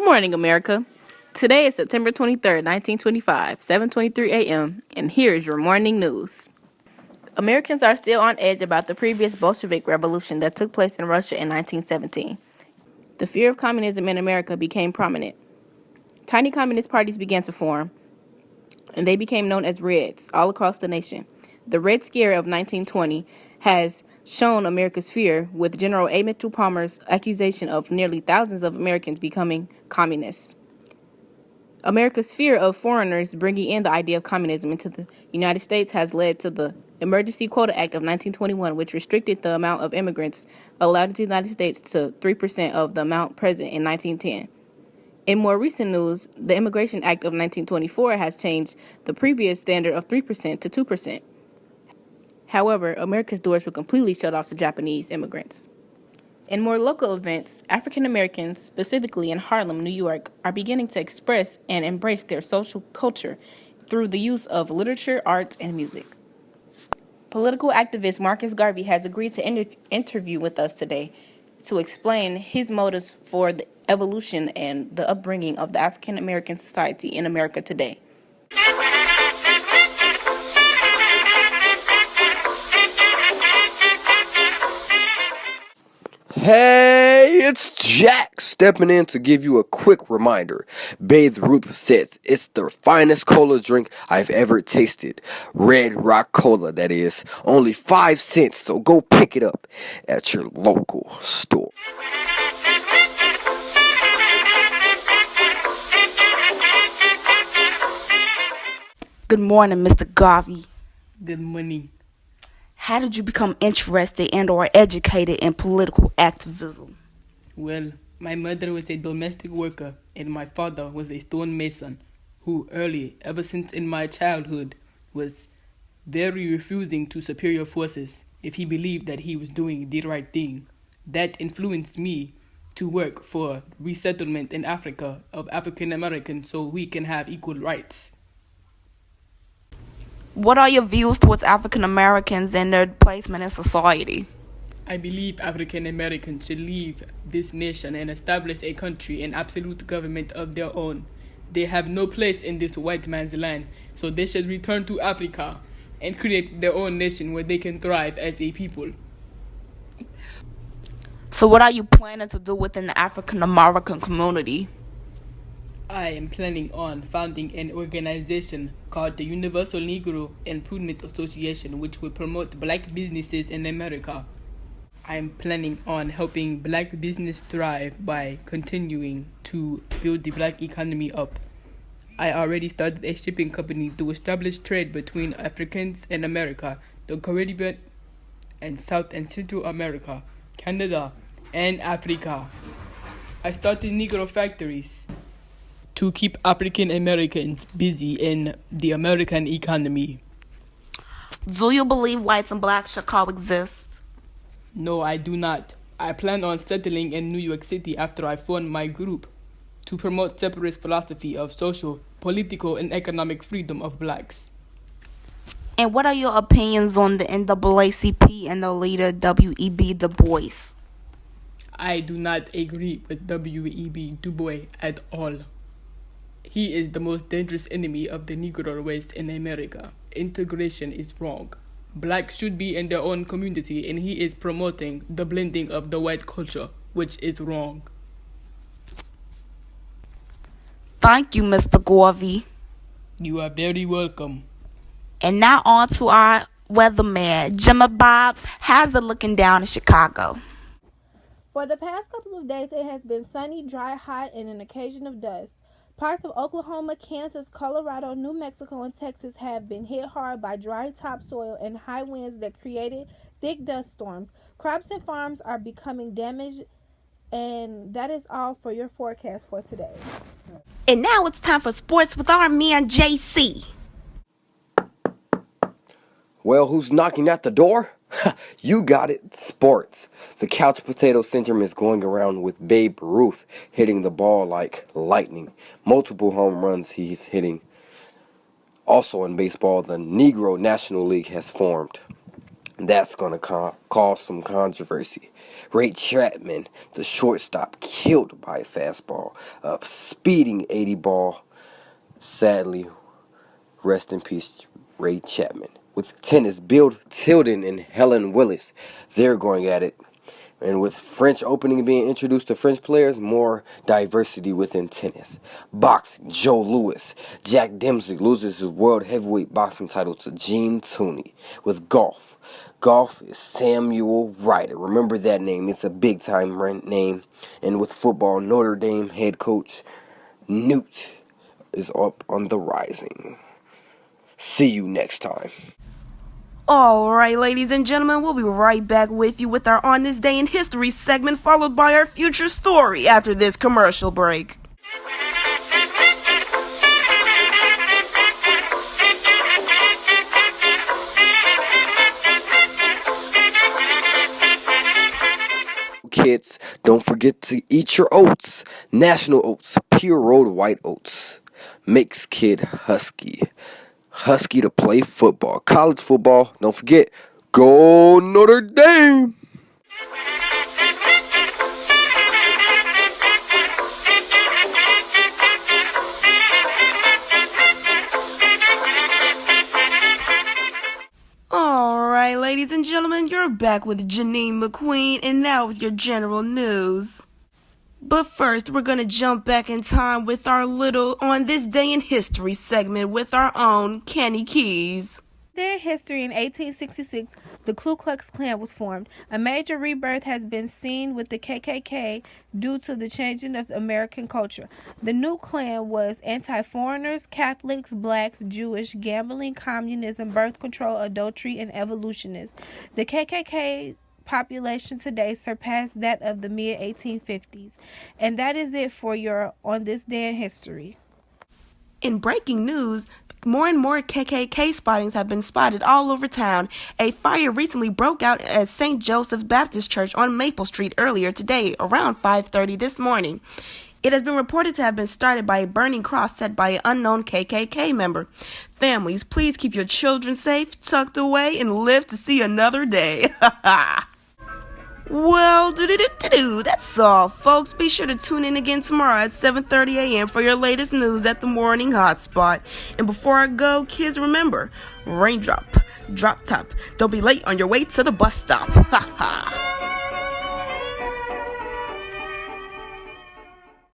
Good morning, America. Today is September 23rd, 1925, 7:23 a.m., and here is your morning news. Americans are still on edge about the previous Bolshevik revolution that took place in Russia in 1917. The fear of communism in America became prominent. Tiny communist parties began to form, and they became known as Reds all across the nation. The Red Scare of 1920 has shown America's fear, with General A. Mitchell Palmer's accusation of nearly thousands of Americans becoming communists. America's fear of foreigners bringing in the idea of communism into the United States has led to the Emergency Quota Act of 1921, which restricted the amount of immigrants allowed into the United States to 3% of the amount present in 1910. In more recent news, the Immigration Act of 1924 has changed the previous standard of 3% to 2%. However, America's doors were completely shut off to Japanese immigrants. In more local events, African Americans, specifically in Harlem, New York, are beginning to express and embrace their social culture through the use of literature, arts, and music. Political activist Marcus Garvey has agreed to interview with us today to explain his motives for the evolution and the upbringing of the African American society in America today. Hey, it's Jack stepping in to give you a quick reminder. Babe Ruth says it's the finest cola drink I've ever tasted. Red Rock Cola, that is. Only 5 cents, so go pick it up at your local store. Good morning, Mr. Garvey. Good morning. How did you become interested and or educated in political activism? Well, my mother was a domestic worker and my father was a stonemason who ever since in my childhood, was very refusing to superior forces if he believed that he was doing the right thing. That influenced me to work for resettlement in Africa of African Americans so we can have equal rights. What are your views towards African Americans and their placement in society? I believe African Americans should leave this nation and establish a country and absolute government of their own. They have no place in this white man's land, so they should return to Africa and create their own nation where they can thrive as a people. So what are you planning to do within the African American community? I am planning on founding an organization called the Universal Negro Improvement Association, which will promote black businesses in America. I am planning on helping black business thrive by continuing to build the black economy up. I already started a shipping company to establish trade between Africans and America, the Caribbean and South and Central America, Canada, and Africa. I started Negro factories to keep African Americans busy in the American economy. Do you believe whites and blacks should coexist? No, I do not. I plan on settling in New York City after I form my group to promote separatist philosophy of social, political, and economic freedom of blacks. And what are your opinions on the NAACP and the leader W.E.B. Du Bois? I do not agree with W.E.B. Du Bois at all. He is the most dangerous enemy of the Negro race in America. Integration is wrong. Blacks should be in their own community, and he is promoting the blending of the white culture, which is wrong. Thank you, Mr. Garvey. You are very welcome. And now on to our weatherman, Jimmy Bob. How's it looking down in Chicago? For the past couple of days, it has been sunny, dry, hot, and an occasion of dust. Parts of Oklahoma, Kansas, Colorado, New Mexico, and Texas have been hit hard by dry topsoil and high winds that created thick dust storms. Crops and farms are becoming damaged, and that is all for your forecast for today. And now it's time for sports with our man, JC. Well, who's knocking at the door? You got it, sports. The couch potato syndrome is going around with Babe Ruth hitting the ball like lightning. Multiple home runs he's hitting. Also in baseball, the Negro National League has formed. That's going to cause some controversy. Ray Chapman, the shortstop, killed by a fastball, a speeding 80 ball. Sadly, rest in peace, Ray Chapman. With tennis, Bill Tilden and Helen Willis, they're going at it. And with French Opening being introduced to French players, more diversity within tennis. Boxing, Joe Louis. Jack Dempsey loses his world heavyweight boxing title to Gene Tooney. With golf is Samuel Ryder. Remember that name. It's a big-time name. And with football, Notre Dame head coach Newt is up on the rising. See you next time. Alright, ladies and gentlemen, we'll be right back with you with our On This Day in History segment, followed by our future story after this commercial break. Kids, don't forget to eat your oats. National Oats, pure road white oats. Makes kid husky. Husky to play football. College football, don't forget, go Notre Dame! Alright, ladies and gentlemen, you're back with Janine McQueen, and now with your general news. But first, we're gonna jump back in time with our little On This Day in History segment with our own Kenny Keys. In history, in 1866, the Ku Klux Klan was formed. A major rebirth has been seen with the KKK due to the changing of American culture. The new Klan was anti-foreigners, Catholics, blacks, Jewish, gambling, communism, birth control, adultery, and evolutionists. The KKK population today surpassed that of the mid-1850s. And that is it for your On This Day in History. In breaking news, more and more KKK spottings have been spotted all over town. A fire recently broke out at St. Joseph Baptist Church on Maple Street earlier today, around 5:30 this morning. It has been reported to have been started by a burning cross set by an unknown KKK member. Families, please keep your children safe, tucked away, and live to see another day. Well, that's all, folks. Be sure to tune in again tomorrow at 7:30 a.m. for your latest news at the Morning Hotspot. And before I go, kids, remember, raindrop, drop top. Don't be late on your way to the bus stop. Ha ha.